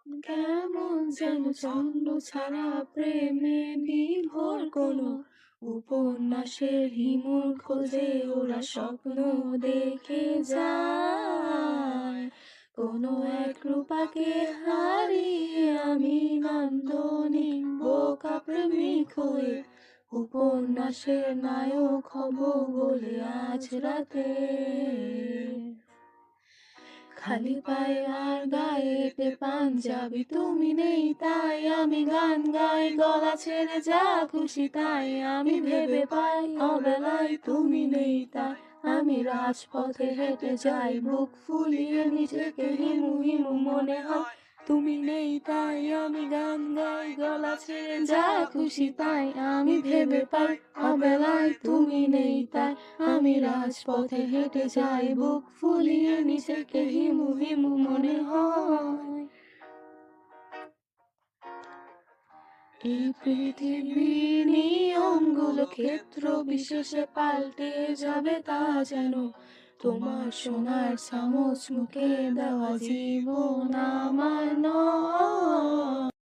কেমন যেন ছন্দ ছাড়া প্রেমে বিভোর কোনো উপন্যাসের হিমুর খোঁজে ওরা স্বপ্ন দেখে যায়। কোনো এক রূপাকে হারিয়ে আমি নান্দনিক বোকা প্রেমিক হয়ে উপন্যাসের নায়ক হব বলে আজ রাতে। খালি পায়ে আর গায়েতে পাঞ্জাবি, তুমি নেই তাই আমি গান গাই, গলা ছেড়ে যা খুশি তাই আমি ভেবে পাই। অবেলায় তুমি নেই তাই আমি রাজপথে হেঁটে যাই, বুক ফুলিয়ে নিজেকে হিমু হিমু মনে হয়। তুমি নেই তাই আমি গান গাই, গলা ছেড়ে যা খুশি তাই আমি ভেবে পাই। অবেলায় তুমি নেই তাই আমি রাজপথে হেঁটে যাই, বুক ফুলিয়ে নিজেকে হিমু হিমু মনে হয়। এই পৃথিবীর নিয়মগুলো ক্ষেত্র বিশেষে পাল্টে যাবে তা যেন তোমার সোনার চামচ মুখে দেওয়া জীবন আমার নয়।